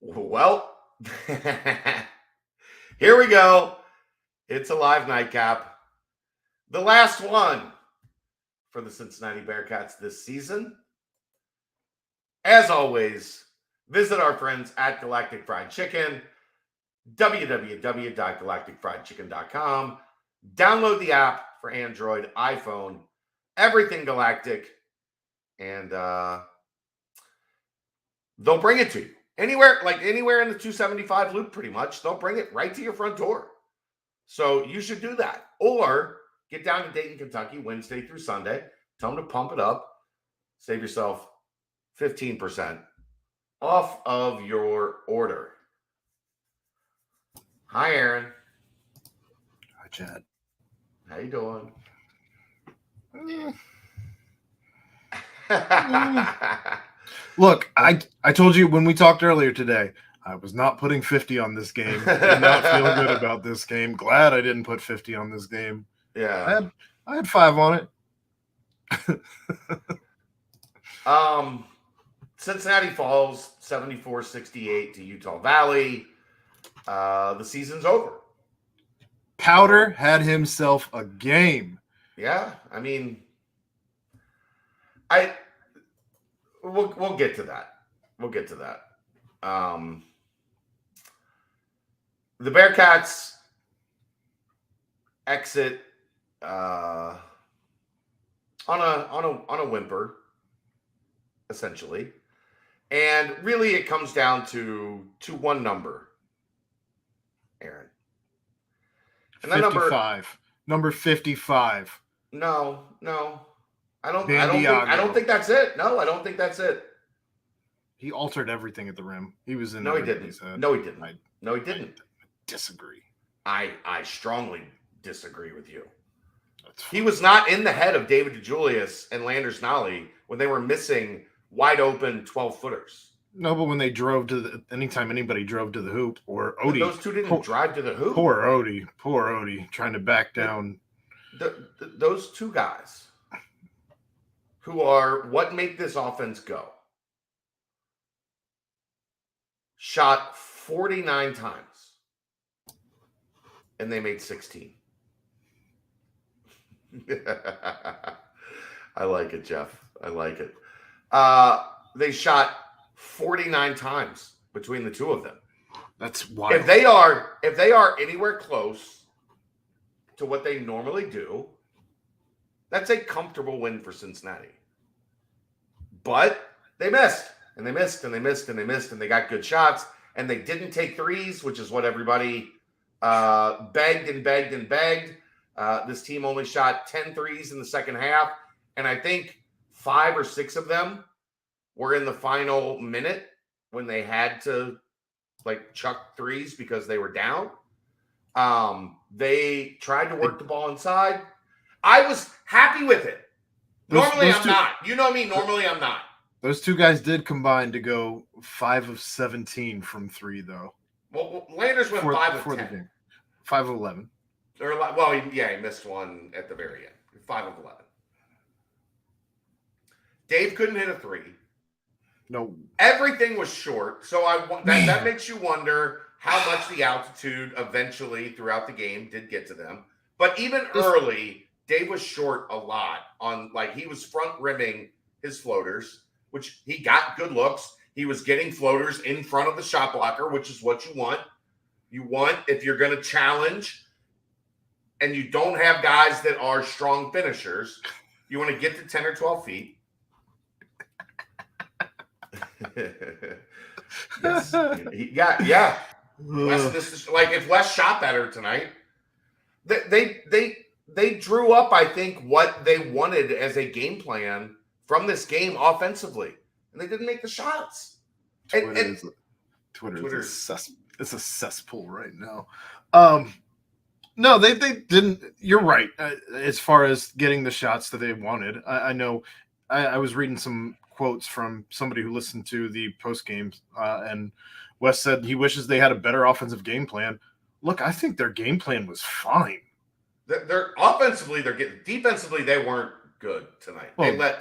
Well, here we go. It's a live nightcap. The last one for the Cincinnati Bearcats this season. As always, visit our friends at Galactic Fried Chicken, www.galacticfriedchicken.com. Download the app for Android, iPhone, everything Galactic, and they'll bring it to you. Anywhere in the 275 loop, pretty much, they'll bring it right to your front door. So you should do that. Or get down to Dayton, Kentucky, Wednesday through Sunday. Tell them to pump it up. Save yourself 15% off of your order. Hi, Aaron. Hi, Chad. How you doing? Look, I told you when we talked earlier today, I was not putting 50 on this game. Did not feel good about this game. Glad I didn't put 50 on this game. Yeah. I had 5 on it. Cincinnati falls 74-68 to Utah Valley. The season's over. Powder had himself a game. Yeah, I mean, we'll get to that. We'll get to that. The Bearcats exit on a whimper, essentially, and really it comes down to one number, Aaron. And 55. Number 55. No. I don't think that's it. No, I don't think that's it. He altered everything at the rim. He was in. No, he didn't. No, he didn't. No, he didn't. I disagree. I strongly disagree with you. He was not in the head of David DeJulius and Landers Nolly when they were missing wide open 12-footers. No, but when they drove to anytime anybody drove to the hoop, or Odie, those two didn't drive to the hoop. Poor Odie, trying to back down. Those two guys who are what make this offense go shot 49 times and they made 16. I like it, Jeff. I like it. They shot 49 times between the two of them. That's wild. If they are anywhere close to what they normally do, that's a comfortable win for Cincinnati. But they missed, and they missed, and they missed, and they missed, and they got good shots, and they didn't take threes, which is what everybody begged and begged and begged. This team only shot 10 threes in the second half, and I think 5 or 6 of them were in the final minute when they had to chuck threes because they were down. They tried to work the ball inside. I was happy with it. Normally I'm not. You know me, normally I'm not. Those two guys did combine to go 5 of 17 from 3, though. Well, Landers went 5 of 10. The game. 5 of 11. He missed one at the very end. 5 of 11. Dave couldn't hit a 3. No. Everything was short. So that makes you wonder how much the altitude eventually throughout the game did get to them. But even early, Dave was short a lot on he was front rimming his floaters, which he got good looks. He was getting floaters in front of the shot blocker, which is what you want. You want, if you're going to challenge and you don't have guys that are strong finishers, you want to get to 10 or 12 feet. Yes. Yeah. Wes, if Wes shot better tonight, they drew up, I think, what they wanted as a game plan from this game offensively, and they didn't make the shots. Twitter is it's a cesspool right now. No, they didn't. You're right. As far as getting the shots that they wanted, I know. I was reading some quotes from somebody who listened to the post game, and Wes said he wishes they had a better offensive game plan. Look, I think their game plan was fine. They're offensively, defensively, they weren't good tonight. Well,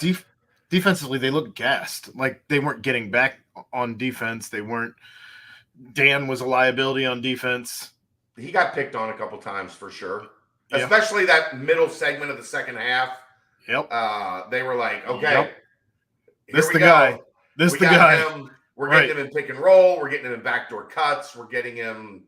defensively, they looked gassed. Like they weren't getting back on defense. They weren't Dan was a liability on defense. He got picked on a couple times for sure, Yeah. especially that middle segment of the second half. Yep. They were like, okay, Yep. here This we the go. guy. This we the got guy. him. We're Right. getting him in pick and roll. We're getting him in backdoor cuts. We're getting him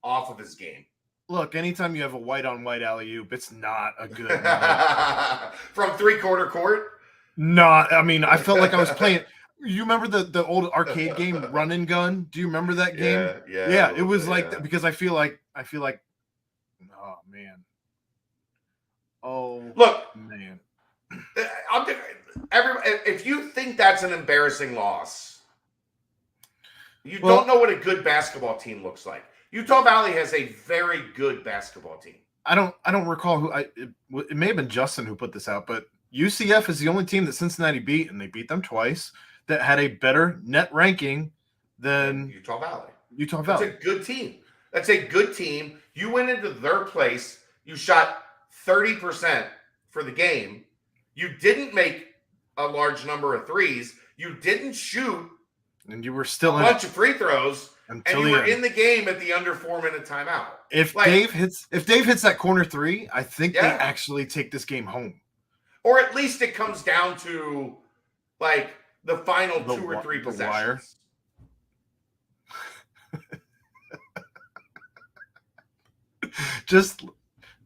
off of his game. Look, anytime you have a white-on-white alley-oop, it's not a good night. From three-quarter court? Not. I mean, I felt like I was playing. You remember the old arcade game Run and Gun? Do you remember that game? Yeah. It was like that because I feel like. Oh man. Oh look, man. If you think that's an embarrassing loss, you don't know what a good basketball team looks like. Utah Valley has a very good basketball team. I don't recall who it may have been Justin who put this out, but UCF is the only team that Cincinnati beat, and they beat them twice, that had a better net ranking than Utah Valley. That's a good team. That's a good team. You went into their place. You shot 30% for the game. You didn't make a large number of threes. You didn't shoot. And you were still a bunch of free throws. And you were in the game at the under 4-minute timeout. If Dave hits that corner three, I think they actually take this game home. Or at least it comes down to like the final 2 or 3 possessions. Just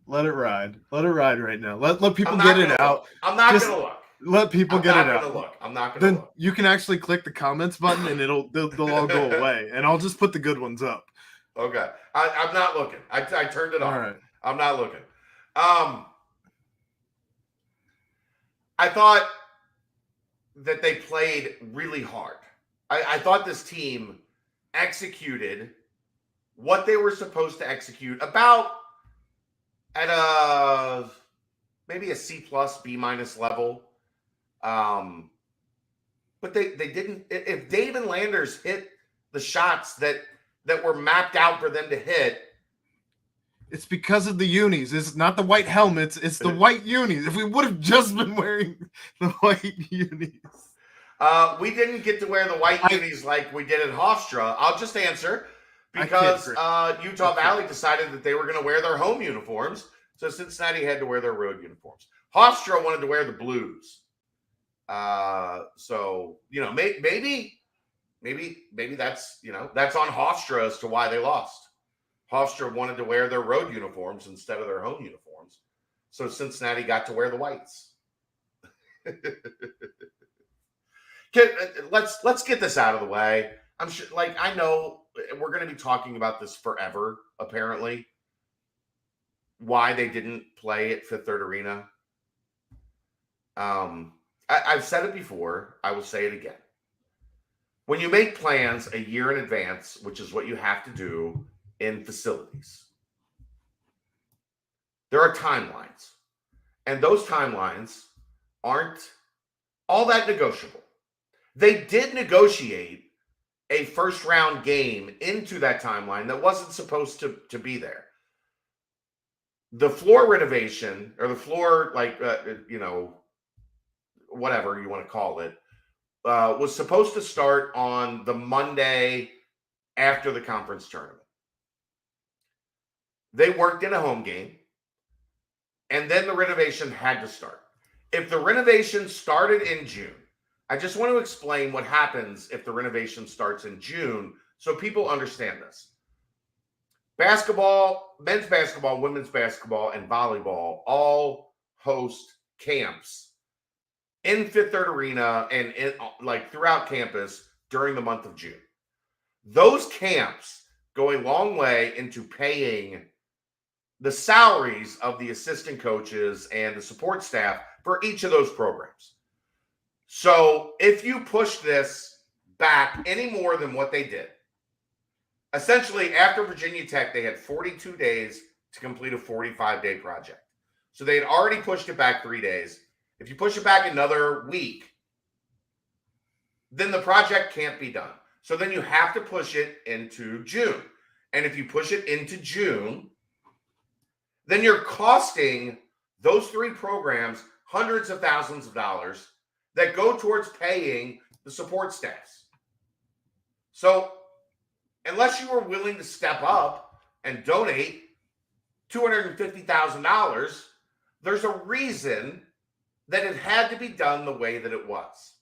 let it ride. Let it ride right now. Let people get it out. I'm not going to look. Let people get it out. I'm not going to look. You can actually click the comments button and they'll all go away. And I'll just put the good ones up. Okay. I'm not looking. I turned it off. All right. I'm not looking. I thought that they played really hard. I thought this team executed what they were supposed to execute about at maybe a C+, B- level. But they didn't. If Dave and Landers hit the shots that were mapped out for them to hit, it's because of the unis. It's not the white helmets. It's the white unis. If we would have just been wearing the white unis. We didn't get to wear the white unis like we did at Hofstra. I'll just answer because Utah Valley decided that they were going to wear their home uniforms. So Cincinnati had to wear their road uniforms. Hofstra wanted to wear the blues. So, maybe that's, that's on Hofstra as to why they lost. Hofstra wanted to wear their road uniforms instead of their home uniforms. So Cincinnati got to wear the whites. Let's get this out of the way. I'm sure, I know we're going to be talking about this forever, apparently. Why they didn't play at Fifth Third Arena. I've said it before. I will say it again. When you make plans a year in advance, which is what you have to do in facilities, there are timelines. And those timelines aren't all that negotiable. They did negotiate a first-round game into that timeline that wasn't supposed to be there. The floor renovation, or the floor, whatever you want to call it, was supposed to start on the Monday after the conference tournament. They worked in a home game, and then the renovation had to start. If the renovation started in June, I just want to explain what happens if the renovation starts in June so people understand this. Basketball, men's basketball, women's basketball, and volleyball all host camps in Fifth Third Arena and throughout campus during the month of June. Those camps go a long way into paying the salaries of the assistant coaches and the support staff for each of those programs. So if you push this back any more than what they did, essentially after Virginia Tech, they had 42 days to complete a 45-day project. So they had already pushed it back 3 days. If you push it back another week, then the project can't be done. So then you have to push it into June. And if you push it into June, then you're costing those 3 programs hundreds of thousands of dollars that go towards paying the support staffs. So unless you were willing to step up and donate $250,000, there's a reason that it had to be done the way that it was.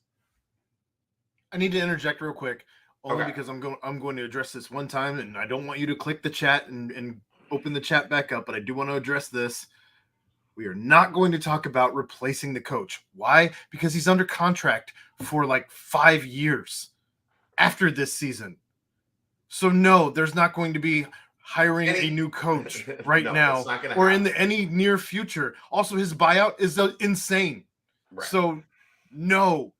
I need to interject real quick, only Okay. because I'm going to address this one time, and I don't want you to click the chat and open the chat back up, but I do want to address this. We are not going to talk about replacing the coach. Why? Because he's under contract for like 5 years after this season. So no, there's not going to be hiring a new coach right No, now it's not gonna or happen. in any near future. Also, his buyout is insane. Right. So no.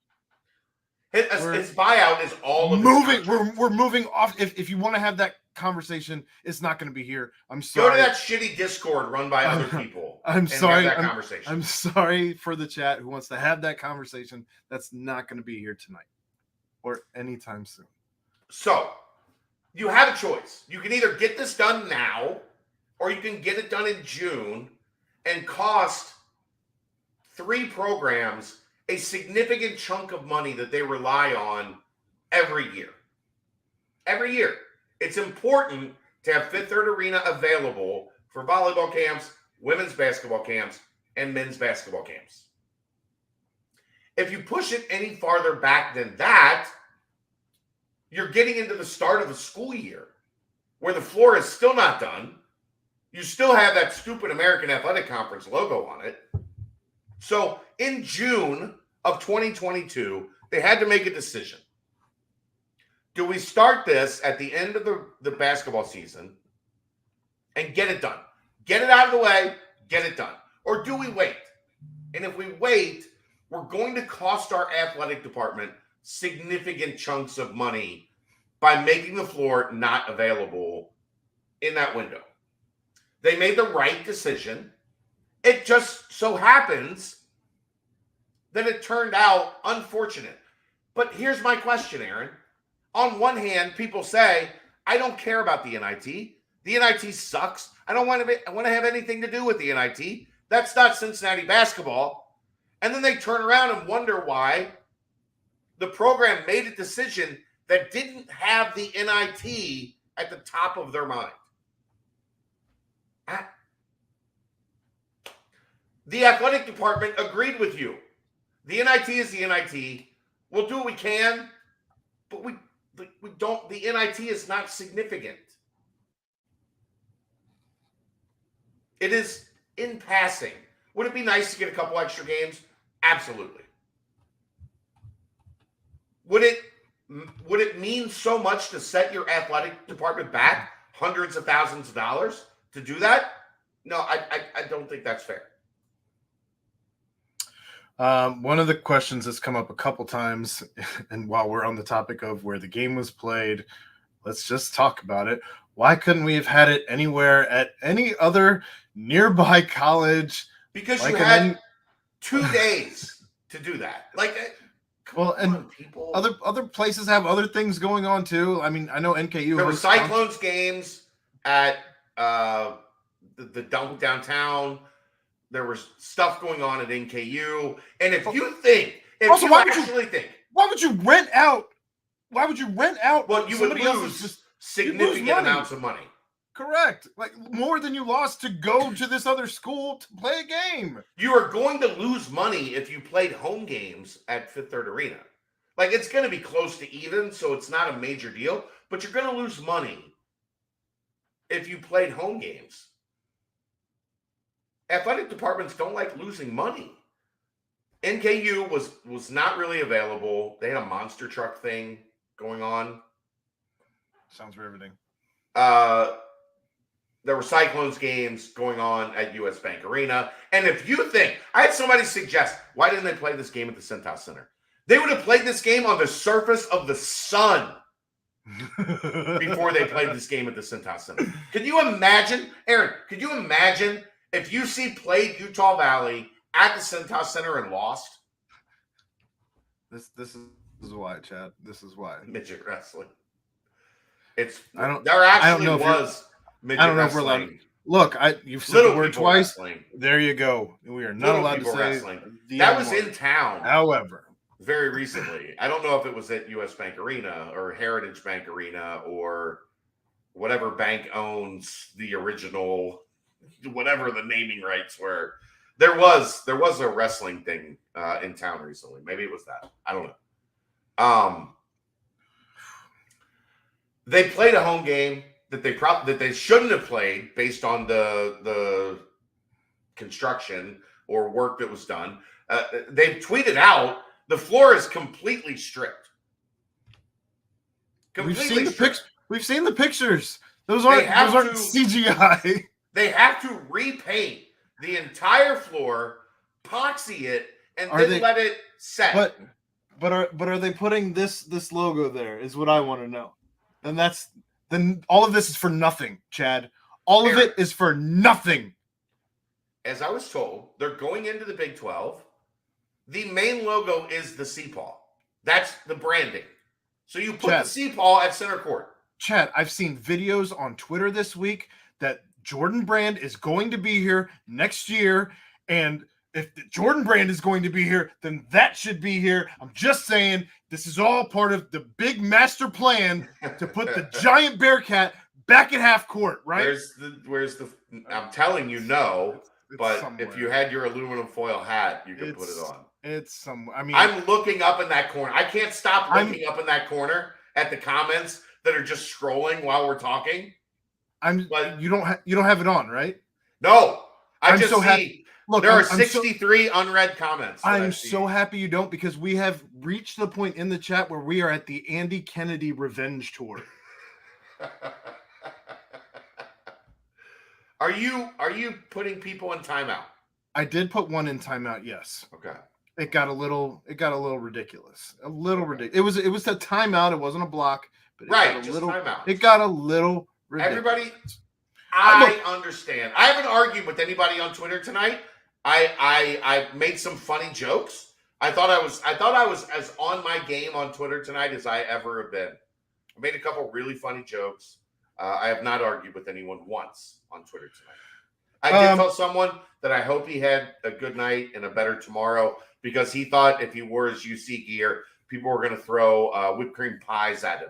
His buyout is all of moving. We're moving off. If you want to have that conversation, it's not going to be here. I'm sorry. Go to that shitty Discord run by other people. I'm sorry. Have that conversation. I'm sorry for the chat who wants to have that conversation. That's not going to be here tonight or anytime soon. So you have a choice. You can either get this done now, or you can get it done in June and cost 3 programs a significant chunk of money that they rely on every year. Every year. It's important to have Fifth Third Arena available for volleyball camps, women's basketball camps, and men's basketball camps. If you push it any farther back than that, you're getting into the start of the school year where the floor is still not done. You still have that stupid American Athletic Conference logo on it. So in June of 2022, they had to make a decision. Do we start this at the end of the basketball season and get it done? Get it out of the way, get it done. Or do we wait? And if we wait, we're going to cost our athletic department significant chunks of money by making the floor not available in that window. They made the right decision. It just so happens that it turned out unfortunate. But here's my question, Aaron. On one hand, people say, I don't care about the NIT. The NIT sucks. I don't want to have anything to do with the NIT. That's not Cincinnati basketball. And then they turn around and wonder why the program made a decision that didn't have the NIT at the top of their mind. The athletic department agreed with you. The NIT is the NIT. We'll do what we can, but we don't. The NIT is not significant. It is in passing. Would it be nice to get a couple extra games? Absolutely. Would it mean so much to set your athletic department back hundreds of thousands of dollars to do that? No, I don't think that's fair. One of the questions that's come up a couple times, and while we're on the topic of where the game was played, let's just talk about it. Why couldn't we have had it anywhere at any other nearby college? Because you had 2 days to do that. People. Other places have other things going on too. I mean, I know NKU. There were Cyclones games at the Dunk downtown. There was stuff going on at NKU. And if you think, why would you rent out? Well, you would lose significant amounts of money. Correct. Like more than you lost to go to this other school to play a game. You are going to lose money if you played home games at Fifth Third Arena. Like it's going to be close to even, so it's not a major deal, but you're going to lose money if you played home games. Athletic departments don't like losing money. NKU was not really available. They had a monster truck thing going on. Sounds riveting. There were Cyclones games going on at US Bank Arena. And if you think, I had somebody suggest, why didn't they play this game at the Centos Center? They would have played this game on the surface of the sun before they played this game at the Centos Center. Can you imagine, Aaron, could you imagine if UC played Utah Valley at the Centos Center and lost? This is why, Chad. This is why. Midget wrestling. I don't know if we're allowed. Look, you've said the word twice. Wrestling. There you go. We are not allowed to say wrestling. That was in town. However, very recently. I don't know if it was at US Bank Arena or Heritage Bank Arena or whatever bank owns the original, whatever the naming rights were. There was a wrestling thing in town recently. Maybe it was that. I don't know. They played a home game that they shouldn't have played based on the construction or work that was done. They've tweeted out the floor is completely stripped. We've seen the pictures. Those aren't CGI. They have to repaint the entire floor, epoxy it, and then let it set. But are they putting this logo there? Is what I want to know. And then all of this is for nothing, Chad. All of it is for nothing. As I was told, they're going into the Big 12. The main logo is the CPAW. That's the branding. So you put the CPAW at center court. Chad, I've seen videos on Twitter this week that Jordan Brand is going to be here next year. And if the Jordan Brand is going to be here, then that should be here. I'm just saying this is all part of the big master plan to put the giant Bearcat back at half court, right? Where's the I'm telling you no, but somewhere. If you had your aluminum foil hat, you could put it on. It's somewhere. I mean, I'm looking up in that corner. I can't stop looking up in that corner at the comments that are just scrolling while we're talking. You don't have it on, right? No. I'm just so happy. Look, there are 63 unread comments. I'm so happy you don't, because we have reached the point in the chat where we are at the Andy Kennedy revenge tour. Are you putting people in timeout? I did put one in timeout, yes. Okay. It got a little ridiculous. A little ridiculous. It was a timeout. It wasn't a block, but timeout. It got a little ridiculous. Everybody, I understand. I haven't argued with anybody on Twitter tonight. I made some funny jokes. I thought I was as on my game on Twitter tonight as I ever have been. I made a couple really funny jokes. I have not argued with anyone once on Twitter tonight. I did tell someone that I hope he had a good night and a better tomorrow, because he thought if he wore his UC gear, people were going to throw whipped cream pies at him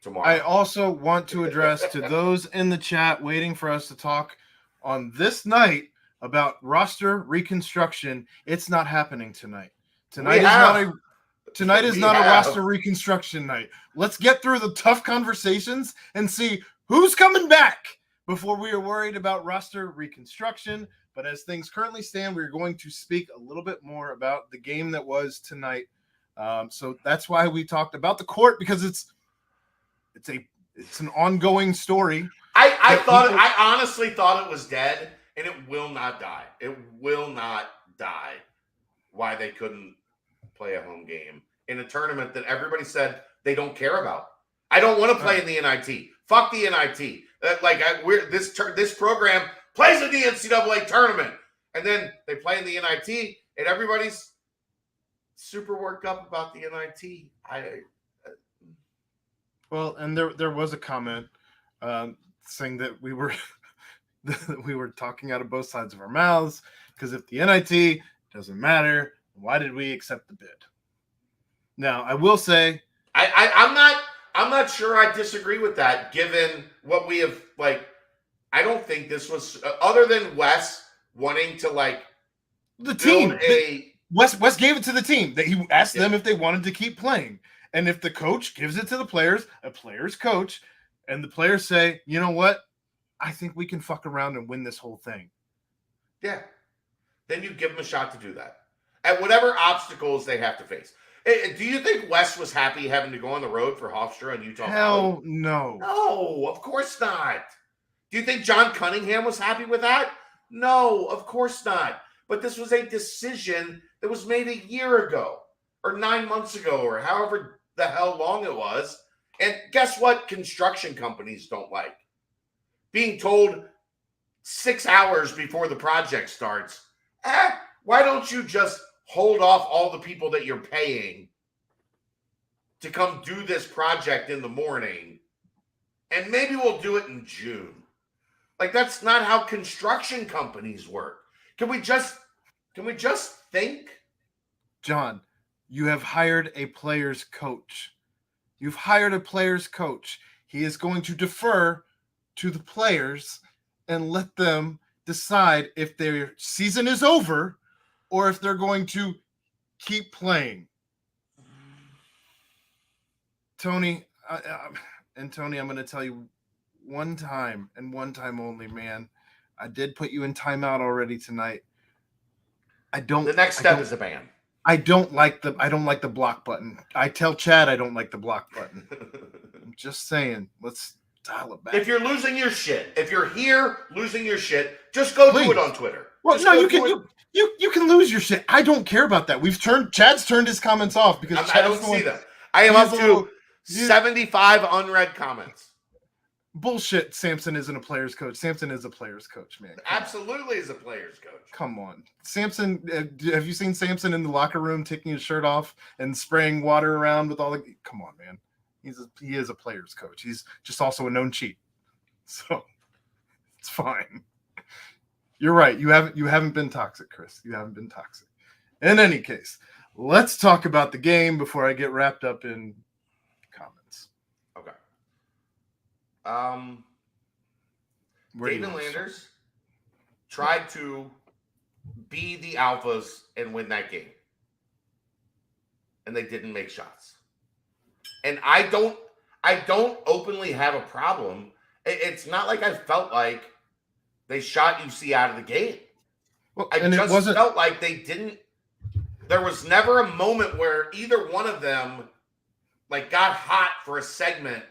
tomorrow. I also want to address to those in the chat waiting for us to talk on this night about roster reconstruction. It's not happening tonight. Tonight is not a roster reconstruction night. Let's get through the tough conversations and see who's coming back before we are worried about roster reconstruction. But as things currently stand, we're going to speak a little bit more about the game that was tonight. So that's why we talked about the court, because it's an ongoing story. I honestly thought it was dead, and it will not die. It will not die. Why they couldn't play a home game in a tournament that everybody said they don't care about. I don't want to play in the NIT. Fuck the NIT. This program plays in the NCAA tournament, and then they play in the NIT, and everybody's super worked up about the NIT. Well, and there was a comment saying that we were talking out of both sides of our mouths, because if the NIT doesn't matter, why did we accept the bid? Now, I will say I'm not sure I disagree with that, given what we have, I don't think this was, other than Wes wanting to, the team. Wes gave it to the team. That he asked them if they wanted to keep playing. And if the coach gives it to the players, a player's coach, and the players say, you know what? I think we can fuck around and win this whole thing. Yeah. Then you give them a shot to do that. At whatever obstacles they have to face. Do you think Wes was happy having to go on the road for Hofstra and Utah Valley? Hell no. No, of course not. Do you think John Cunningham was happy with that? No, of course not. But this was a decision that was made a year ago or 9 months ago or however the hell long it was. And guess what construction companies don't like? Being told 6 hours before the project starts, why don't you just hold off all the people that you're paying to come do this project in the morning, and maybe we'll do it in June. That's not how construction companies work. Can we just think? John, you have hired a player's coach. You've hired a player's coach. He is going to defer to the players and let them decide if their season is over or if they're going to keep playing. Tony, I'm going to tell you one time and one time only, man. I did put you in timeout already tonight. The next step is a ban. I don't like the block button. I tell Chad I don't like the block button. I'm just saying, let's dial it back. If you're losing your shit, if you're here losing your shit, just go do it on Twitter. Well, no, you can lose your shit. I don't care about that. Chad's turned his comments off because I don't see them. I am up to 75 unread comments. Bullshit. Samson isn't a player's coach. Samson is a player's coach, man. Absolutely is a player's coach. Come on. Samson, have you seen Samson in the locker room taking his shirt off and spraying water around with all the... Come on, man. He is a player's coach. He's just also a known cheat. So it's fine. You're right. You haven't been toxic, Chris. You haven't been toxic. In any case, let's talk about the game before I get wrapped up in comments. Okay. David Landers tried to be the alphas and win that game. And they didn't make shots. And I don't openly have a problem. It's not like I felt like they shot UC out of the game. Well, I just felt like they didn't. There was never a moment where either one of them like got hot for a segment.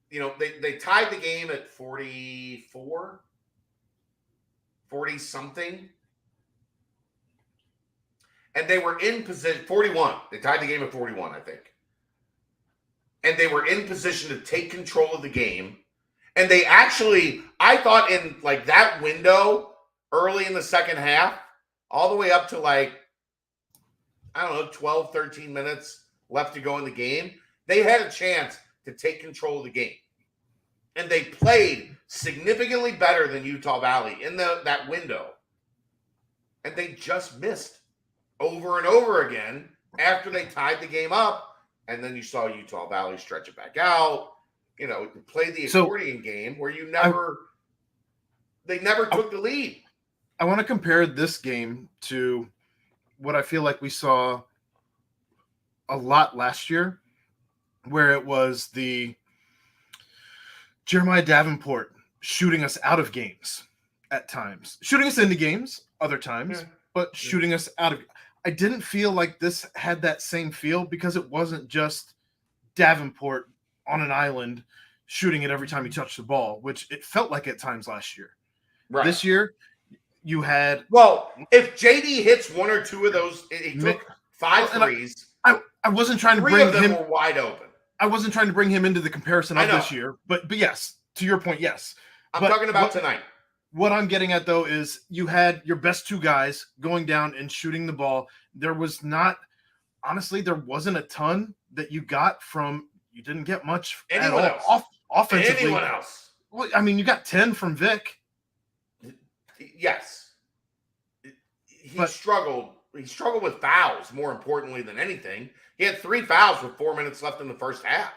You know, they tied the game at 44, 40 something. And they were in position, 41. They tied the game at 41, I think. And they were in position to take control of the game. And they actually, I thought in like that window early in the second half, all the way up to like, I don't know, 12, 13 minutes left to go in the game, they had a chance to take control of the game. And they played significantly better than Utah Valley in that window. And they just missed over and over again after they tied the game up. And then you saw Utah Valley stretch it back out. You know, play the accordion game where they never took the lead. I want to compare this game to what I feel like we saw a lot last year, where it was the Jeremiah Davenport shooting us out of games at times, shooting us into games other times, but shooting us out of. I didn't feel like this had that same feel because it wasn't just Davenport on an island shooting it every time he touched the ball, which it felt like at times last year. Right. This year, you had... Well, if JD hits one or two of those, he took 5 threes. I wasn't trying to bring him... 3 of them were wide open. I wasn't trying to bring him into the comparison of this year, but yes, to your point, yes. I'm talking about tonight. What I'm getting at, though, is you had your best 2 guys going down and shooting the ball. There was not, honestly, there wasn't a ton that you got from, you didn't get much anyone at all. Else. Offensively. Anyone else. Well, I mean, you got 10 from Vic. Yes. He struggled. He struggled with fouls, more importantly than anything. He had 3 fouls with 4 minutes left in the first half.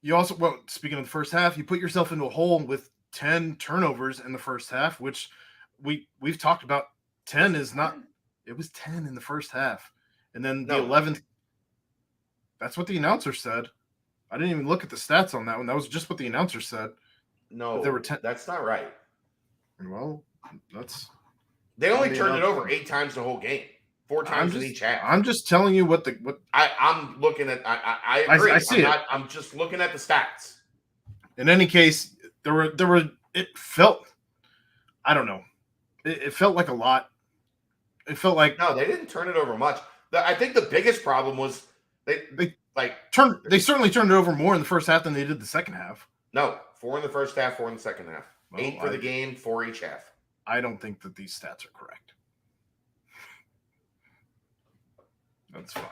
You also, well, speaking of the first half, you put yourself into a hole with 10 turnovers in the first half, which we've talked about. 10 is not, it was 10 in the first half. And then the 11th, that's what the announcer said. I didn't even look at the stats on that one. That was just what the announcer said. No, there were 10. That's not right. Well, they only turned it over 8 times the whole game. 4 times in each half. I'm just telling you what I'm looking at. I agree. I see it. I'm just looking at the stats. In any case, there were. It felt. I don't know. It felt like a lot. It felt like no, they didn't turn it over much. I think the biggest problem was they certainly turned it over more in the first half than they did the second half. No, 4 in the first half, 4 in the second half. Well, 8 for the game, 4 each half. I don't think that these stats are correct. That's fine.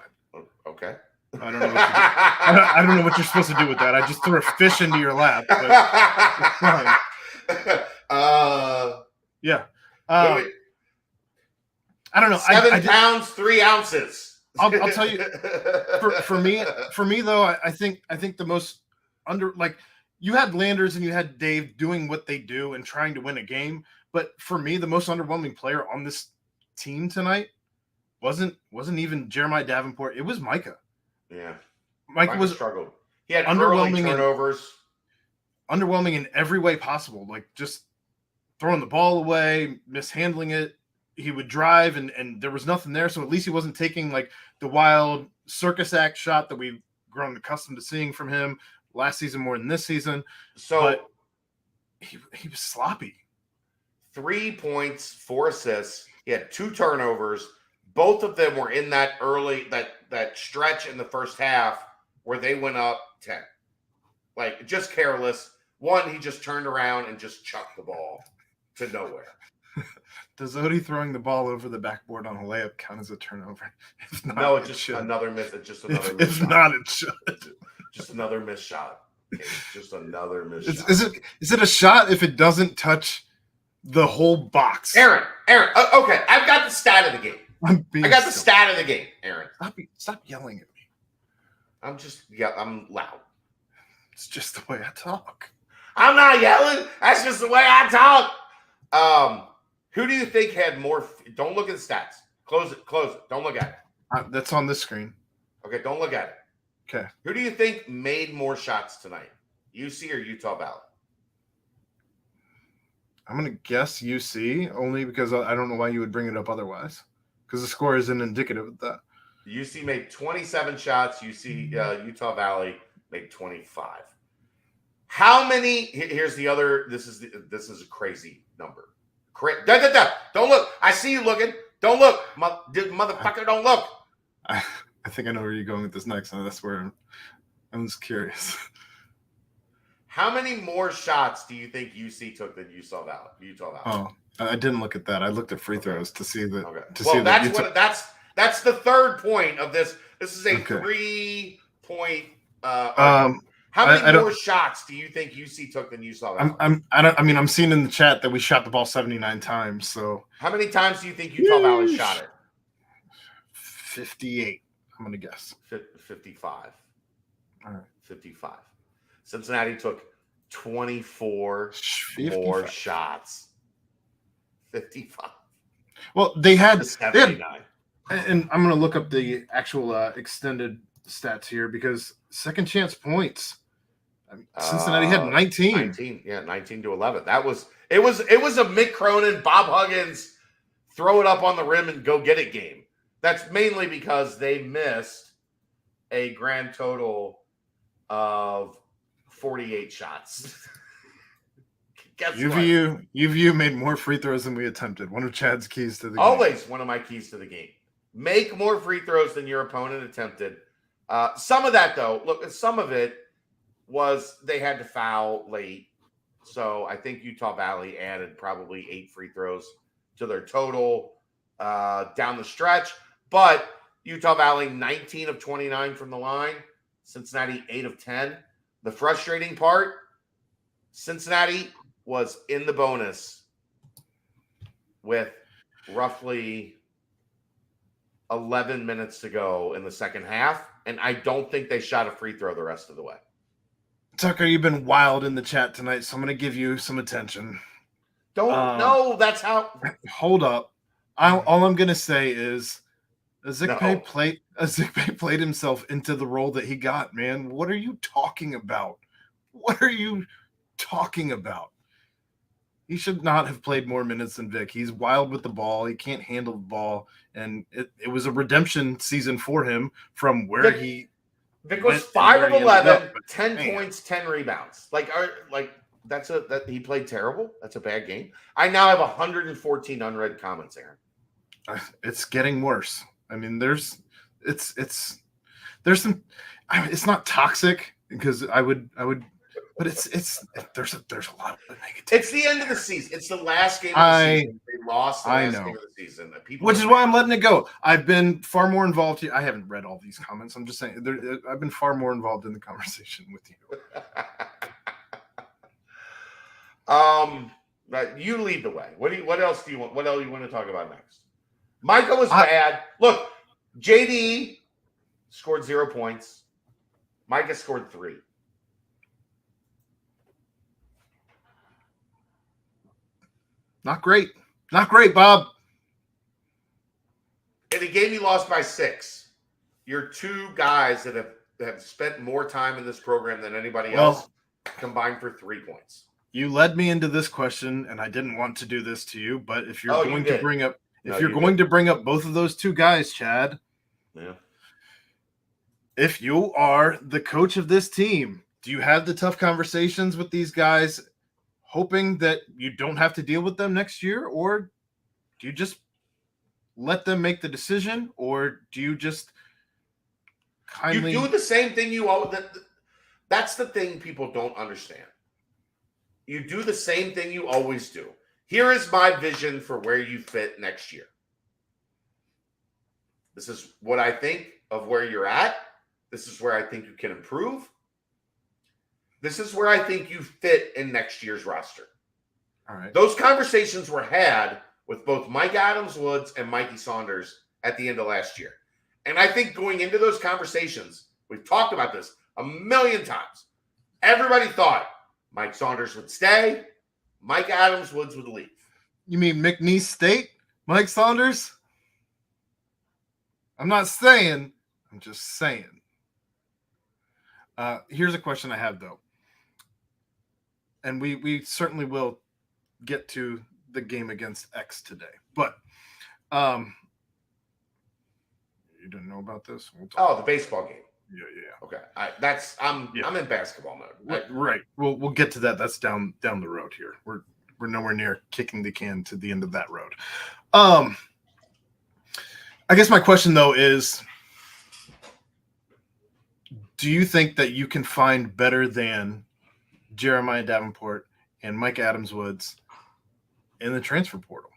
Okay. I don't know. I don't know what you're supposed to do with that. I just threw a fish into your lap. But it's fine. Yeah. I don't know. 7 pounds, 3 ounces. I'll tell you. For me though, I think the most you had Landers and you had Dave doing what they do and trying to win a game. But for me, the most underwhelming player on this team tonight wasn't even Jeremiah Davenport. It was Micah. Yeah. Micah was struggled. He had underwhelming early turnovers. Underwhelming in every way possible. Like just throwing the ball away, mishandling it. He would drive and there was nothing there. So at least he wasn't taking like the wild circus act shot that we've grown accustomed to seeing from him last season more than this season. So but he was sloppy. 3 points, 4 assists. He had 2 turnovers. Both of them were in that early that stretch in the first half where they went up 10. Like just careless. One, he just turned around and just chucked the ball to nowhere. Does Odie throwing the ball over the backboard on a layup count as a turnover? If not, no, it's just another miss. It's just another miss. If not, it should. Just another miss shot. Okay, just another miss shot. Is it a shot if it doesn't touch the whole box? Aaron. Okay, I've got the stat of the game. I got the stat of the game, Aaron. Stop yelling at me. I'm loud. It's just the way I talk. I'm not yelling. That's just the way I talk. Who do you think had more? Don't look at the stats. Close it. Don't look at it. That's on this screen. Okay, don't look at it. Okay. Who do you think made more shots tonight? UC or Utah Valley? I'm going to guess UC only because I don't know why you would bring it up otherwise. Because the score isn't indicative of that. UC made 27 shots. Utah Valley made 25. How many? Here's the other. This is a crazy number. Don't look. I see you looking. Don't look, motherfucker. Don't look. I think I know where you're going with this next. And that's where I'm just curious. How many more shots do you think UC took than Utah Valley? Oh, I didn't look at that. I looked at free throws to see that. Okay. That's the third point of this. This is a 3-point. How many more shots do you think UC took than Utah Valley? I'm seeing in the chat that we shot the ball 79 times. So how many times do you think Utah Valley shot it? 58. I'm gonna guess 55. All right, 55. Cincinnati took 24 more shots. 55. Well, they had 79. And I'm gonna look up the actual extended stats here because second chance points. Cincinnati had 19. 19 to 11. It was a Mick Cronin, Bob Huggins, throw it up on the rim and go get it game. That's mainly because they missed a grand total of 48 shots. Guess what? UVU made more free throws than we attempted. One of Chad's keys to the game. Always one of my keys to the game. Make more free throws than your opponent attempted. Some of that, though, look, some of it was they had to foul late. So I think Utah Valley added probably 8 free throws to their total down the stretch. But Utah Valley, 19 of 29 from the line. Cincinnati, 8 of 10. The frustrating part, Cincinnati was in the bonus with roughly 11 minutes to go in the second half. And I don't think they shot a free throw the rest of the way. Tucker, you've been wild in the chat tonight, so I'm going to give you some attention. No, that's how. Hold up. All I'm going to say is Ezikpe played himself into the role that he got, man. What are you talking about? He should not have played more minutes than Vic. He's wild with the ball. He can't handle the ball. And it was a redemption season for him from where Vic was 5 of 11, 10 points, 10 rebounds. That he played terrible. That's a bad game. I now have 114 unread comments, Aaron. It's getting worse. I mean, there's some. It's not toxic because I would, but there's a lot of negativity. It's the end of the season. It's the last game of the season. They lost the last game of the season. Which is why I'm letting it go. I've been far more involved here. I haven't read all these comments. I'm just saying I've been far more involved in the conversation with you. You lead the way. What else do you want? What else you want to talk about next? Micah was bad. Look, JD scored 0 points. Micah scored 3. Not great. Not great, Bob. In a game you lost by 6, you're 2 guys that have spent more time in this program than anybody else combined for 3 points. You led me into this question, and I didn't want to do this to you, but if you're going to bring up both of those 2 guys, Chad, if you are the coach of this team, do you have the tough conversations with these guys, hoping that you don't have to deal with them next year, or do you just let them make the decision, or do you just kindly you do the same thing you always? That's the thing people don't understand. You do the same thing you always do. Here is my vision for where you fit next year. This is what I think of where you're at. This is where I think you can improve. This is where I think you fit in next year's roster. All right. Those conversations were had with both Mike Adams-Woods and Mikey Saunders at the end of last year. And I think going into those conversations, we've talked about this a million times. Everybody thought Mike Saunders would stay, Mike Adams-Woods would leave. You mean McNeese State, Mike Saunders? I'm not saying, I'm just saying. Here's a question I have, though. And we certainly will get to the game against X today. But you didn't know about this? The baseball game. Yeah. Okay, I'm in basketball mode. Right. We'll get to that. That's down the road here. We're nowhere near kicking the can to the end of that road. I guess my question though is, do you think that you can find better than Jeremiah Davenport and Mike Adams-Woods in the transfer portal?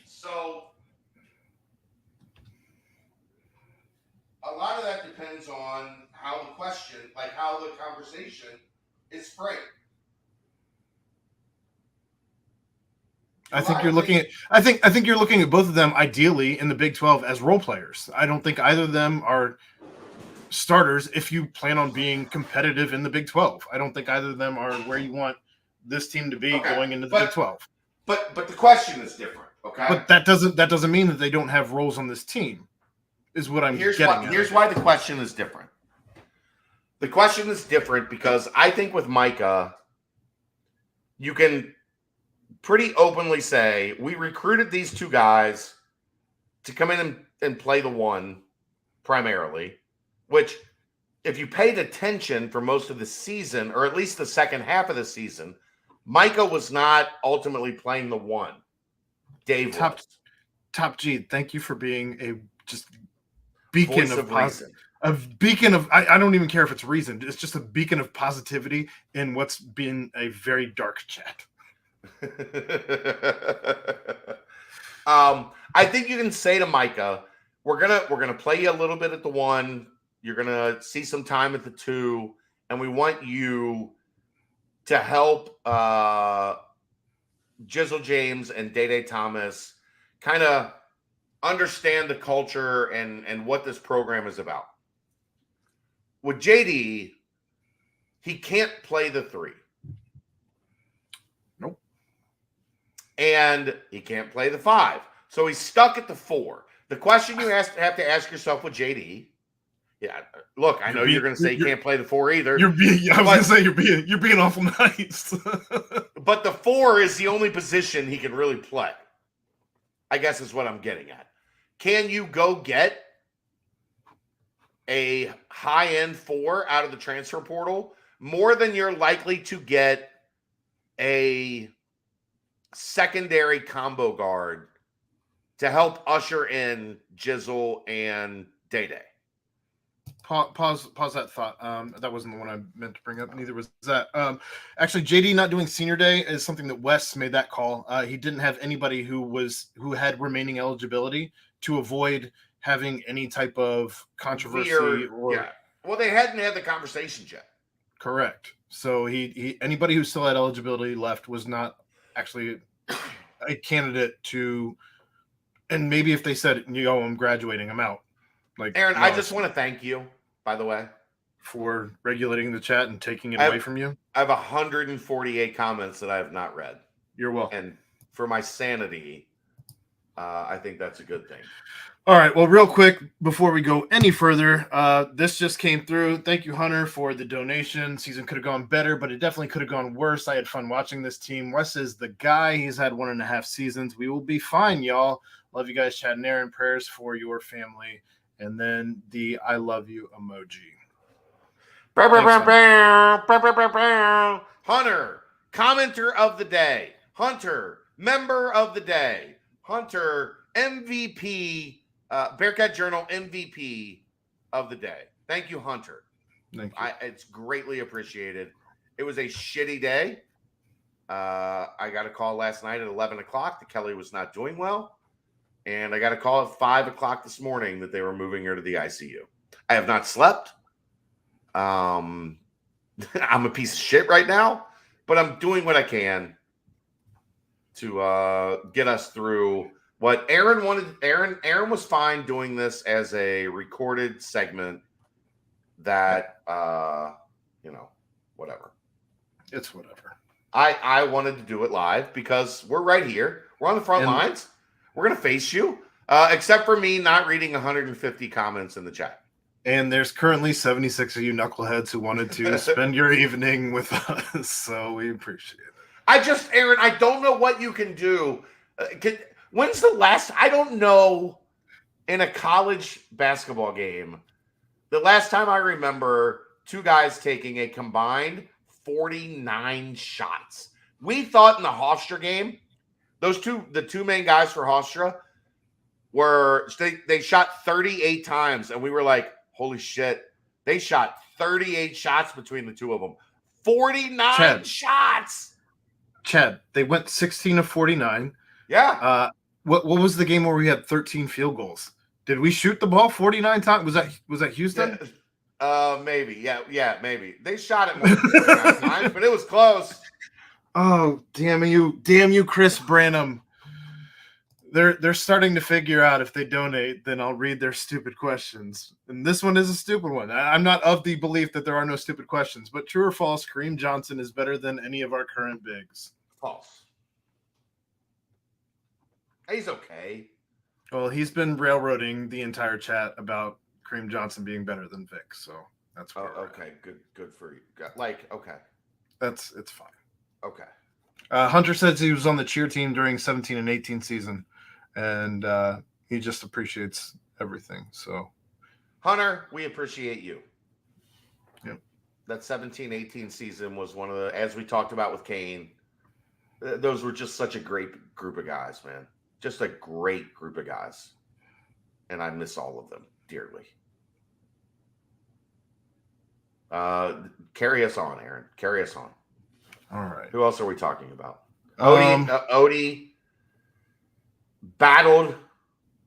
So a lot of that depends on how the question, like how the conversation is framed. I think you're looking at both of them ideally in the Big 12 as role players. I don't think either of them are starters if you plan on being competitive in the Big 12. I don't think either of them are where you want this team to be going into the Big 12. But the question is different, okay? But that doesn't mean that they don't have roles on this team. Is what I'm getting at. Here's why the question is different. The question is different because I think with Micah, you can pretty openly say we recruited these 2 guys to come in and play the 1 primarily, which if you paid attention for most of the season, or at least the second half of the season, Micah was not ultimately playing the 1. Dave was. Top G, thank you for being a just beacon Voice of reason. I don't even care if it's reason. It's just a beacon of positivity in what's been a very dark chat. I think you can say to Micah, we're gonna play you a little bit at the 1. You're gonna see some time at the 2, and we want you to help Jizzle James and Day Thomas kind of understand the culture and what this program is about. With JD, he can't play the 3. Nope. And he can't play the 5. So he's stuck at the 4. The question you have to ask yourself with JD, look, I know you're going to say he can't play the 4 either. You're being awful nice. But the 4 is the only position he can really play, I guess is what I'm getting at. Can you go get a high-end 4 out of the transfer portal more than you're likely to get a secondary combo guard to help usher in Jizzle and Day? Pause that thought. That wasn't the one I meant to bring up. Neither was that. Actually, JD not doing senior day is something that Wes made that call. He didn't have anybody who had remaining eligibility to avoid having any type of controversy. Well, they hadn't had the conversations yet. Correct. So he anybody who still had eligibility left was not actually a candidate to. And maybe if they said, I'm graduating, I'm out. Like Aaron, I just want to thank you, by the way, for regulating the chat and taking it away from you. I have 148 comments that I have not read. You're welcome. And for my sanity, I think that's a good thing. All right. Well, real quick, before we go any further, this just came through. Thank you, Hunter, for the donation. Season could have gone better, but it definitely could have gone worse. I had fun watching this team. Wes is the guy. He's had 1.5 seasons. We will be fine, y'all. Love you guys, Chad and Aaron. Prayers for your family. And then the I love you emoji. Hunter, commenter of the day. Hunter, member of the day. Hunter, MVP, Bearcat Journal MVP of the day. Thank you, Hunter. Thank you. It's greatly appreciated. It was a shitty day. I got a call last night at 11 o'clock that Kelly was not doing well. And I got a call at 5 o'clock this morning that they were moving her to the ICU. I have not slept. I'm a piece of shit right now, but I'm doing what I can to get us through what Aaron wanted. Aaron was fine doing this as a recorded segment that, whatever. It's whatever. I wanted to do it live because we're right here. We're on the front lines. We're going to face you, except for me not reading 150 comments in the chat. And there's currently 76 of you knuckleheads who wanted to spend your evening with us, so we appreciate it. Aaron, I don't know what you can do. When's the last? I don't know. In a college basketball game, the last time I remember two guys taking a combined 49 shots. We thought in the Hofstra game, the two main guys for Hofstra they shot 38 times, and we were like, holy shit, they shot 38 shots between the two of them. 49 shots. Chad, they went 16 of 49. Yeah. What was the game where we had 13 field goals? Did we shoot the ball 49 times? Was that Houston? Maybe. Yeah, maybe. They shot it more than 49 times, but it was close. Oh, damn you, Chris Branham. They're starting to figure out if they donate, then I'll read their stupid questions. And this one is a stupid one. I'm not of the belief that there are no stupid questions, but true or false, Kareem Johnson is better than any of our current bigs? False. He's okay. Well, he's been railroading the entire chat about Kareem Johnson being better than Vic, so that's okay. Good for you. Okay. It's fine. Okay. Hunter says he was on the cheer team during 17 and 18 season, and he just appreciates everything. So, Hunter, we appreciate you. Yep. That 17-18 season was one of the, as we talked about with Kane, those were just such a great group of guys, man. Just a great group of guys. And I miss all of them dearly. Carry us on, Aaron. Carry us on. All right. Who else are we talking about? Odie battled,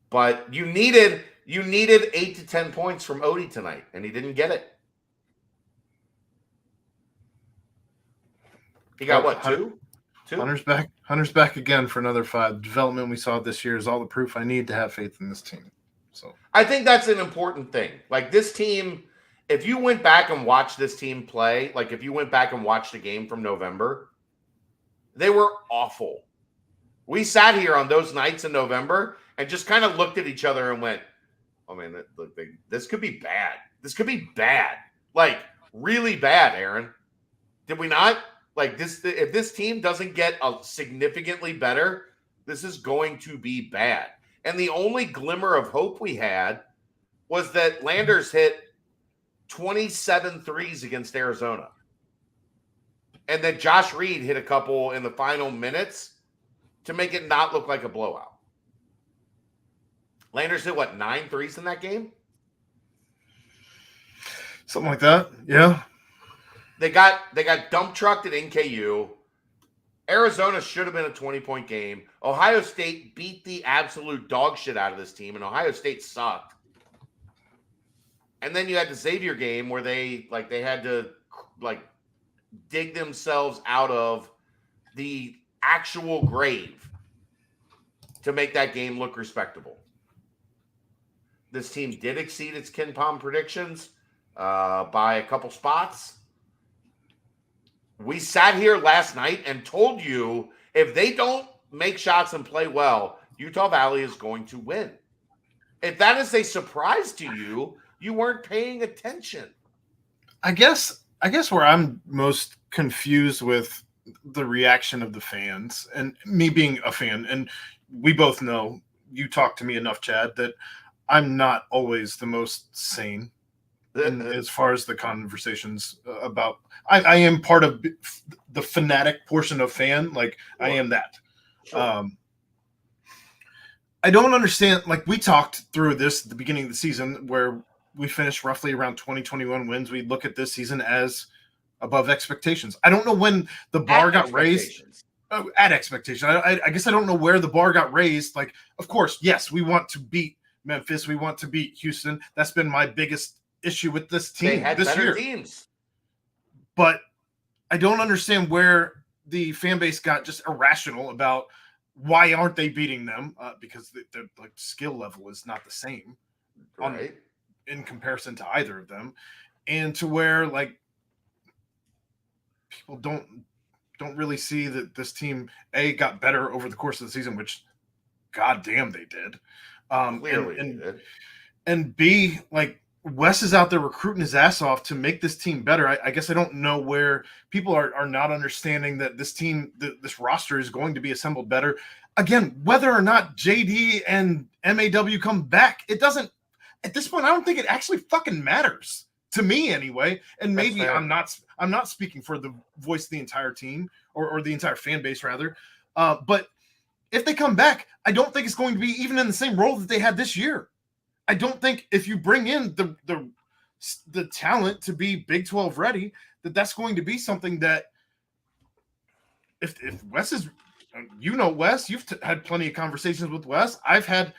but you needed 8 to 10 points from Odie tonight, and he didn't get it. He got what, two? Hunter's back again for another 5. Development we saw this year is all the proof I need to have faith in this team. So I think that's an important thing. Like this team, if you went back and watched this team play, like if you went back and watched the game from November, they were awful. We sat here on those nights in November and just kind of looked at each other and went, oh man, this could be bad. This could be bad. Like really bad, Aaron. Did we not? Like this, if this team doesn't get significantly better, this is going to be bad. And the only glimmer of hope we had was that Landers hit 27 threes against Arizona. And then Josh Reed hit a couple in the final minutes to make it not look like a blowout. Landers hit, 9 threes in that game? Something like that, yeah. They got dump trucked at NKU. Arizona should have been a 20-point game. Ohio State beat the absolute dog shit out of this team, and Ohio State sucked. And then you had the Xavier game where they had to dig themselves out of the actual grave to make that game look respectable. This team did exceed its KenPom predictions. by a couple spots. We sat here last night and told you if they don't make shots and play well, Utah Valley is going to win. If that is a surprise to you, you weren't paying attention. I guess where I'm most confused with the reaction of the fans and me being a fan, and we both know, you talk to me enough, Chad, that I'm not always the most sane as far as the conversations about. I am part of the fanatic portion of fan, like I am that. Sure. I don't understand. Like, we talked through this at the beginning of the season where we finished roughly around 20-21 wins. We look at this season as above expectations. I don't know when the bar got raised. At expectation. I guess I don't know where the bar got raised. Like, of course, yes, we want to beat Memphis. We want to beat Houston. That's been my biggest issue with this team They had this better year. teams. But I don't understand where the fan base got just irrational about why aren't they beating them? Because the like skill level is not the same, Right. in comparison to either of them, and to where like people don't really see that this team got better over the course of the season, which goddamn they did. Clearly they did. And B, like, Wes is out there recruiting his ass off to make this team better. I guess I don't know where people are not understanding that this team, this roster is going to be assembled better. Again, whether or not JD and MAW come back, it doesn't, at this point, I don't think it actually fucking matters to me anyway. And maybe I'm not speaking for the voice of the entire team or the entire fan base rather. But if they come back, I don't think it's going to be even in the same role that they had this year. I don't think if you bring in the talent to be Big 12 ready, that's going to be something that if Wes is, Wes, you've had plenty of conversations with Wes. I've had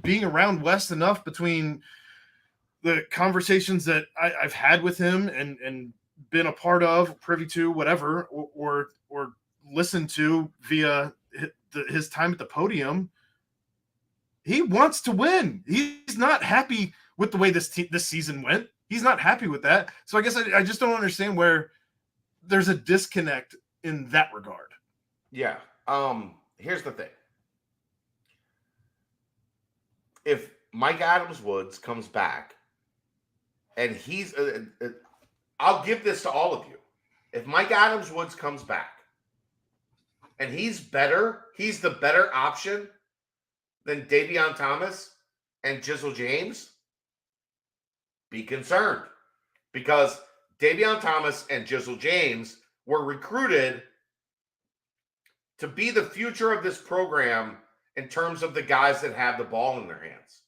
being around Wes enough between the conversations that I've had with him and been a part of, privy to, whatever, or listened to via his time at the podium. He wants to win. He's not happy with the way this season went. He's not happy with that. So I guess I just don't understand where there's a disconnect in that regard. Yeah. Here's the thing. If Mike Adams-Woods comes back and he's I'll give this to all of you. If Mike Adams-Woods comes back and he's the better option than Davion Thomas and Jizzle James, be concerned. Because Davion Thomas and Jizzle James were recruited to be the future of this program in terms of the guys that have the ball in their hands.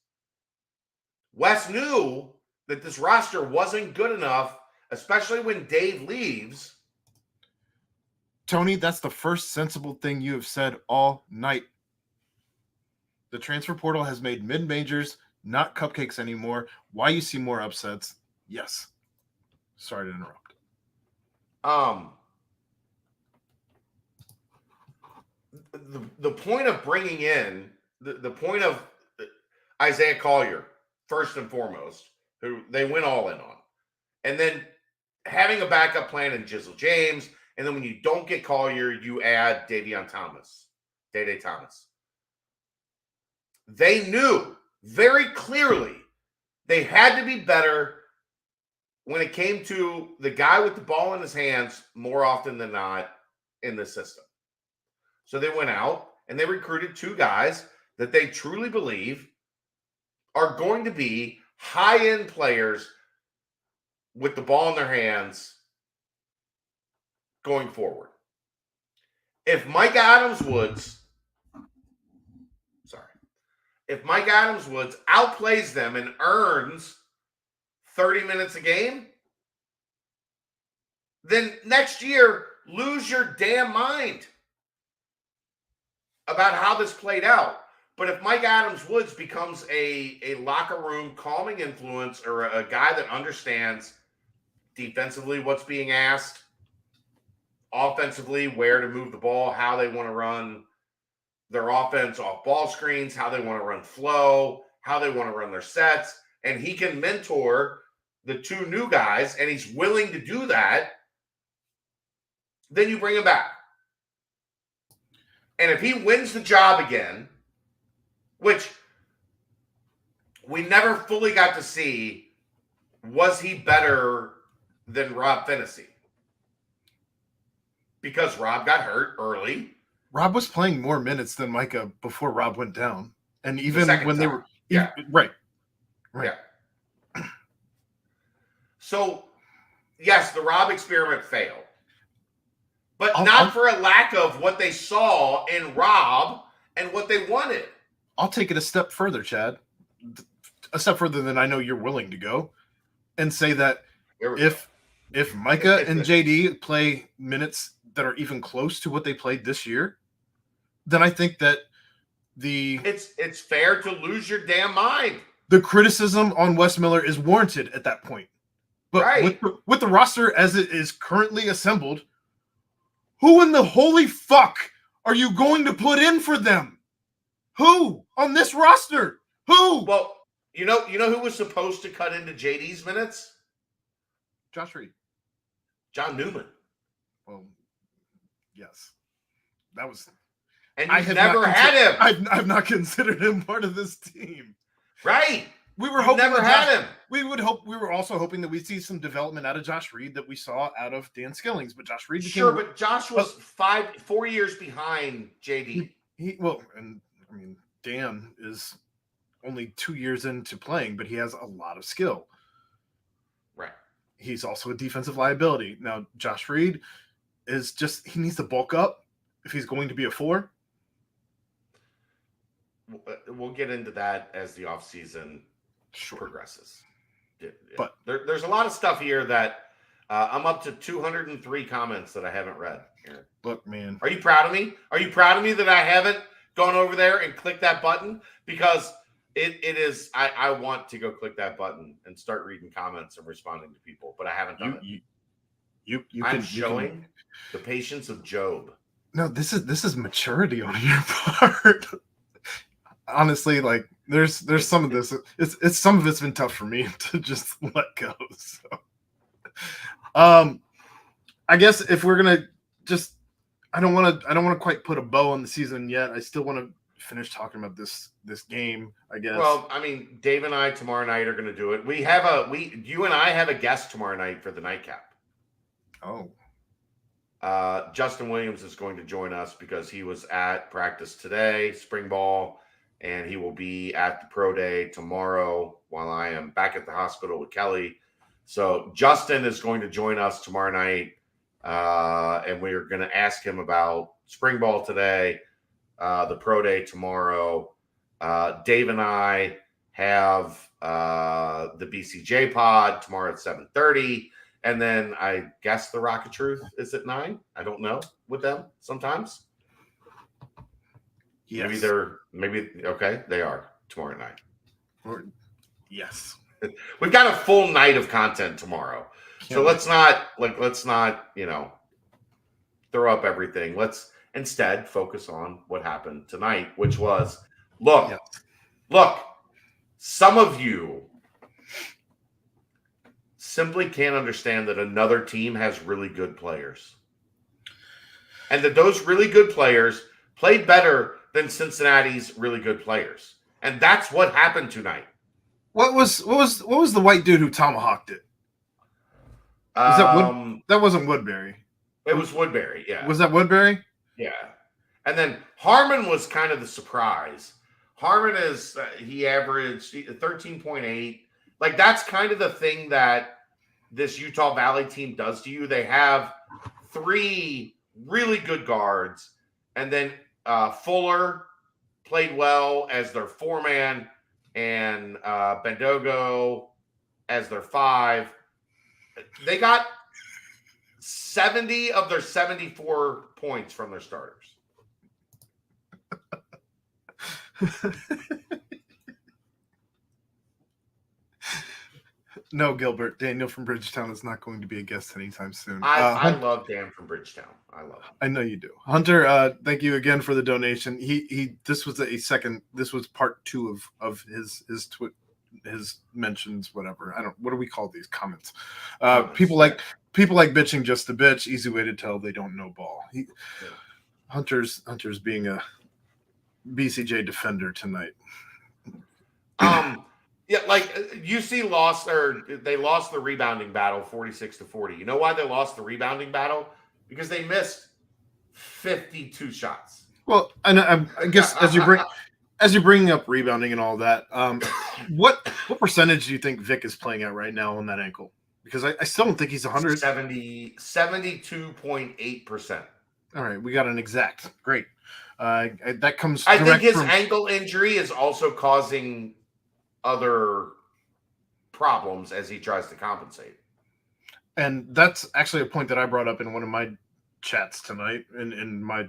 Wes knew that this roster wasn't good enough, especially when Dave leaves. Tony, that's the first sensible thing you have said all night. The transfer portal has made mid-majors not cupcakes anymore. Why you see more upsets? Yes. Sorry to interrupt. The point of bringing in the point of Isaiah Collier, first and foremost, who they went all in on, and then having a backup plan in Jizzle James, and then when you don't get Collier, you add Davion Thomas, Day Thomas. They knew very clearly they had to be better when it came to the guy with the ball in his hands more often than not in the system. So they went out and they recruited two guys that they truly believe are going to be high-end players with the ball in their hands going forward. If Mike Adams-Woods outplays them and earns 30 minutes a game, then next year, lose your damn mind about how this played out. But if Mike Adams-Woods becomes a locker room calming influence or a guy that understands defensively what's being asked, offensively where to move the ball, how they want to run their offense off ball screens, how they want to run flow, how they want to run their sets, and he can mentor the two new guys and he's willing to do that, then you bring him back. And if he wins the job again, which we never fully got to see, was he better than Rob Fennessy? Because Rob got hurt early. Rob was playing more minutes than Micah before Rob went down. And even when they were right. Yeah. So, yes, the Rob experiment failed. But not for a lack of what they saw in Rob and what they wanted. I'll take it a step further, Chad. A step further than I know you're willing to go, and say that if Micah and JD play minutes that are even close to what they played this year, then I think that it's fair to lose your damn mind. The criticism on Wes Miller is warranted at that point. But with the roster as it is currently assembled, who in the holy fuck are you going to put in for them? Who on this roster? Who? Well, you know who was supposed to cut into JD's minutes? Josh Reed. John Newman. Well, yes. That was... And you've never had him. I've not considered him part of this team. Right. We were hoping never had him. We were also hoping that we'd see some development out of Josh Reed that we saw out of Dan Skillings, but Josh Reed became... Sure, but Josh was 4 years behind JD. Dan is only 2 years into playing, but he has a lot of skill. Right. He's also a defensive liability. Now, Josh Reed is he needs to bulk up if he's going to be a 4. We'll get into that as the offseason progresses. But there's a lot of stuff here that I'm up to 203 comments that I haven't read. Aaron. Look, man. Are you proud of me? Are you proud of me that I haven't gone over there and clicked that button? Because it is, I want to go click that button and start reading comments and responding to people, but I haven't done it. I'm showing the patience of Job. No, this is maturity on your part. Honestly, like there's some of this. It's some of it's been tough for me to just let go. So, I guess if we're gonna just, I don't want to quite put a bow on the season yet. I still want to finish talking about this game. I guess. Well, I mean, Dave and I tomorrow night are going to do it. You and I have a guest tomorrow night for the nightcap. Oh. Justin Williams is going to join us because he was at practice today, spring ball, and he will be at the pro day tomorrow while I am back at the hospital with Kelly. So Justin is going to join us tomorrow night, and we're going to ask him about spring ball today, the pro day tomorrow. Dave and I have the BCJ pod tomorrow at 7:30. And then I guess the Rock of Truth is at 9. I don't know with them sometimes. Yes. Maybe okay, they are tomorrow night. Yes. We've got a full night of content tomorrow. So let's not, throw up everything. Let's instead focus on what happened tonight, which was look, some of you simply can't understand that another team has really good players. And that those really good players played better than Cincinnati's really good players. And that's what happened tonight. What was the white dude who tomahawked it? That wasn't Woodbury. It was Woodbury, yeah. Was that Woodbury? Yeah. And then Harmon was kind of the surprise. Harmon he averaged 13.8. Like, that's kind of the thing that this Utah Valley team does to you. They have 3 really good guards, and then Fuller played well as their 4-man, and Bendogo as their 5. They got 70 of their 74 points from their starters. No, Gilbert. Daniel from Bridgetown is not going to be a guest anytime soon. I love Dan from Bridgetown. I love him. I know you do. Hunter, thank you again for the donation. This was part 2 of his his mentions, whatever. What do we call these comments? Comments, people like bitching just to bitch. Easy way to tell they don't know ball. Hunter's being a BCJ defender tonight. Yeah, like UC lost, or they lost the rebounding battle 46-40. You know why they lost the rebounding battle? Because they missed 52 shots. Well, I guess as you bring up rebounding and all that, what percentage do you think Vic is playing at right now on that ankle? Because I still don't think he's 100. 72.8%. All right, we got an exact. Great. That comes. I think his ankle injury is also causing other problems as he tries to compensate. And that's actually a point that I brought up in one of my chats tonight in my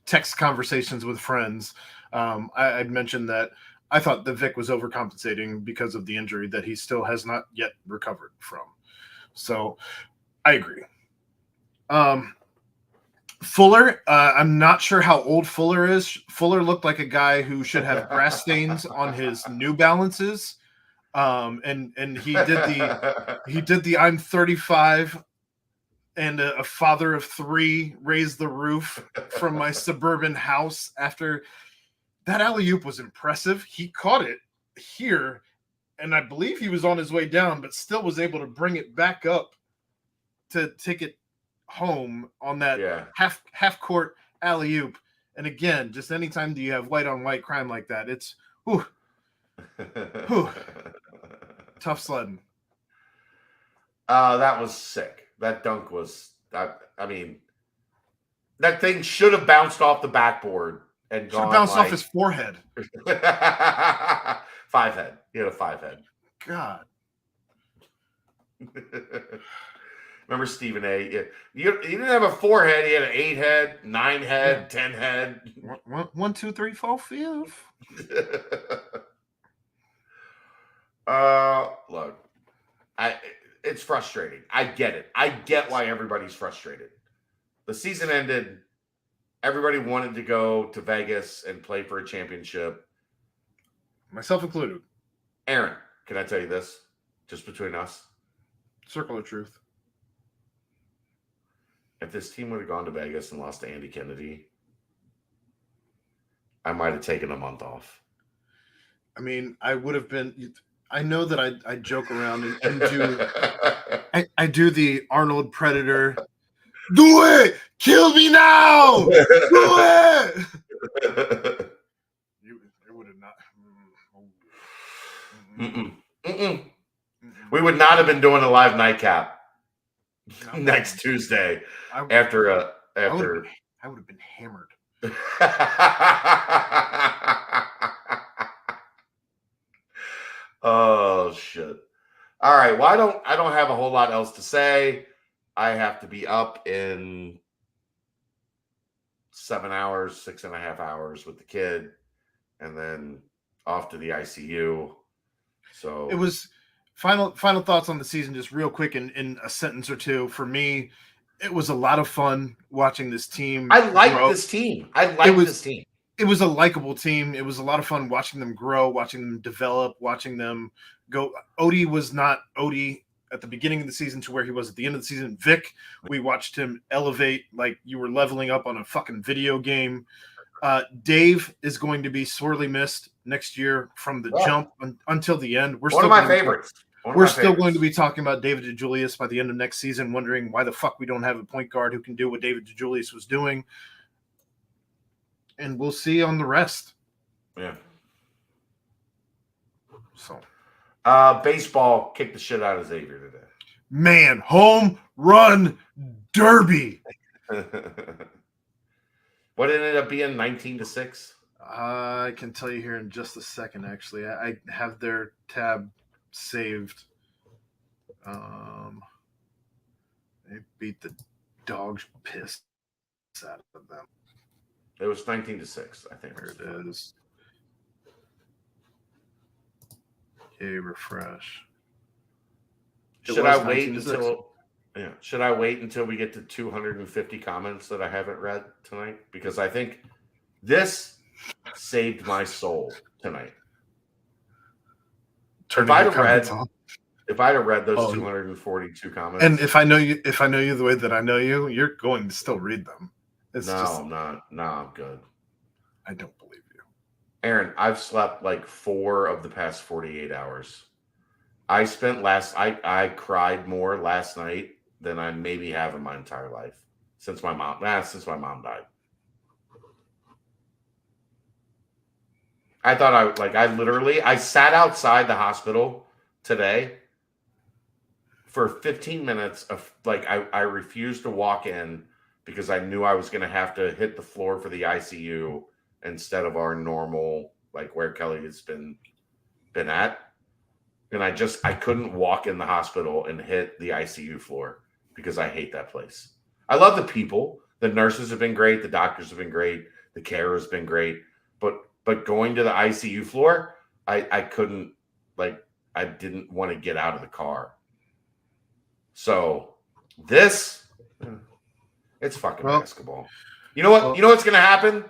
text conversations with friends. I'd mentioned that I thought that Vic was overcompensating because of the injury that he still has not yet recovered from. So I agree. Fuller, I'm not sure how old Fuller is. Fuller looked like a guy who should have grass stains on his New Balances. And he did the I'm 35 and a father of 3 raised the roof from my suburban house. After that, alley-oop was impressive. He caught it here, and I believe he was on his way down, but still was able to bring it back up to take it home on that half court alley-oop. And again, just anytime you have white on white crime like that, it's tough sledding. That was sick. That dunk was, I mean, that thing should have bounced off the backboard and gone. Bounced off his forehead. 5 head. He had a 5 head. God. Remember Stephen A? You didn't have a 4 head. He had an 8 head, 9 head, 10 head. 1, 2, 3, 4, 5. Look, it's frustrating. I get it. I get why everybody's frustrated. The season ended. Everybody wanted to go to Vegas and play for a championship. Myself included. Aaron, can I tell you this? Just between us. Circle of truth. If this team would have gone to Vegas and lost to Andy Kennedy, I might have taken a month off. I mean, I would have been. I know that I joke around and do. I do the Arnold Predator. Do it! Kill me now! Do it! You would have not. We would not have been doing a live nightcap next Tuesday after. I would have been hammered. Oh shit! All right. Well, I don't have a whole lot else to say. I have to be up in 7 hours, 6.5 hours with the kid, and then off to the ICU. So it was final thoughts on the season, just real quick in a sentence or two. For me, it was a lot of fun watching this team. I like this team. This team. It was a likable team. It was a lot of fun watching them grow, watching them develop, watching them go. Odie was not Odie at the beginning of the season to where he was at the end of the season. Vic, we watched him elevate like you were leveling up on a fucking video game. Dave is going to be sorely missed next year from the jump until the end. One of my favorites. We're still going to be talking about David DeJulius by the end of next season, wondering why the fuck we don't have a point guard who can do what David DeJulius was doing. And we'll see on the rest. Yeah. So, baseball kicked the shit out of Xavier today. Man, home run derby. What ended up being 19-6? I can tell you here in just a second. Actually, I have their tab saved. They beat the dog's piss out of them. It was 19-6, I think. There it is. Okay, refresh. Should I wait until we get to 250 comments that I haven't read tonight? Because I think this saved my soul tonight. turning your comments on. If I'd have read those 242 comments, and if I know you the way that I know you, you're going to still read them. I'm not. No, I'm good. I don't believe you, Aaron. I've slept like 4 of the past 48 hours. I cried more last night than I maybe have in my entire life since my mom died. I thought I sat outside the hospital today for 15 minutes of I refused to walk in because I knew I was going to have to hit the floor for the ICU instead of our normal, where Kelly has been at. And I couldn't walk in the hospital and hit the ICU floor because I hate that place. I love the people. The nurses have been great. The doctors have been great. The care has been great. But going to the ICU floor, I couldn't, I didn't want to get out of the car. So it's fucking basketball. You know what? You know what's going to happen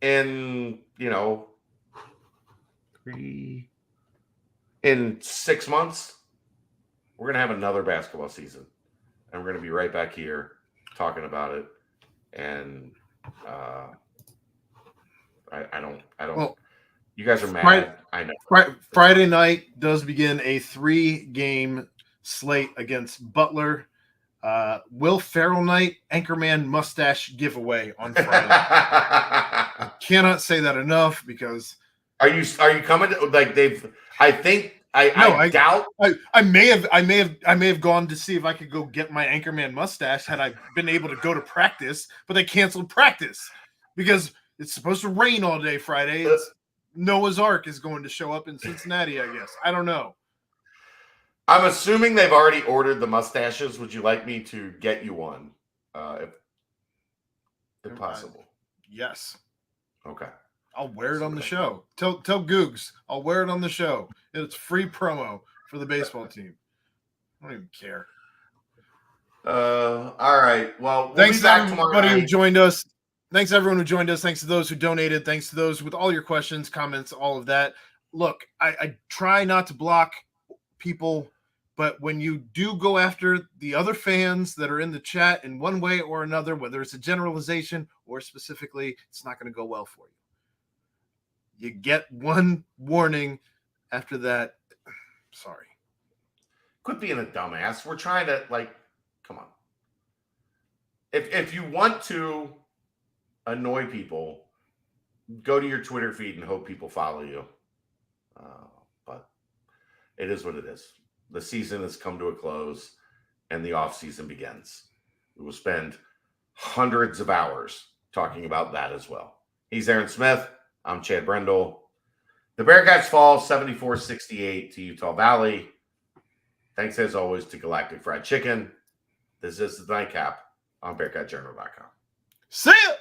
in 6 months? We're going to have another basketball season, and we're going to be right back here talking about it. And I don't. Well, you guys are mad. I know. Friday night does begin a 3-game slate against Butler. Will Ferrell night, Anchorman mustache giveaway on Friday. I cannot say that enough because. Are you coming to, they've? I think. I doubt. I may have gone to see if I could go get my Anchorman mustache had I been able to go to practice, but they canceled practice because it's supposed to rain all day Friday. Noah's Ark is going to show up in Cincinnati, I guess. I don't know. I'm assuming they've already ordered the mustaches. Would you like me to get you one, if possible? Yes. Okay. I'll wear it on the show. Tell Googs I'll wear it on the show. It's free promo for the baseball team. I don't even care. All right. Well, thanks to everybody who joined us. Thanks to everyone who joined us. Thanks to those who donated. Thanks to those with all your questions, comments, all of that. Look, I try not to block people, but when you do go after the other fans that are in the chat in one way or another, whether it's a generalization or specifically, it's not going to go well for you. You get one warning after that. Sorry. Quit being a dumbass. We're trying to, come on. If you want to annoy people, go to your Twitter feed and hope people follow you. But it is what it is. The season has come to a close and the off season begins. We will spend hundreds of hours talking about that as well. He's Aaron Smith. I'm Chad Brendel. The Bearcats fall 74-68 to Utah Valley. Thanks as always to Galactic Fried Chicken. This is the Nightcap on BearcatJournal.com. See ya!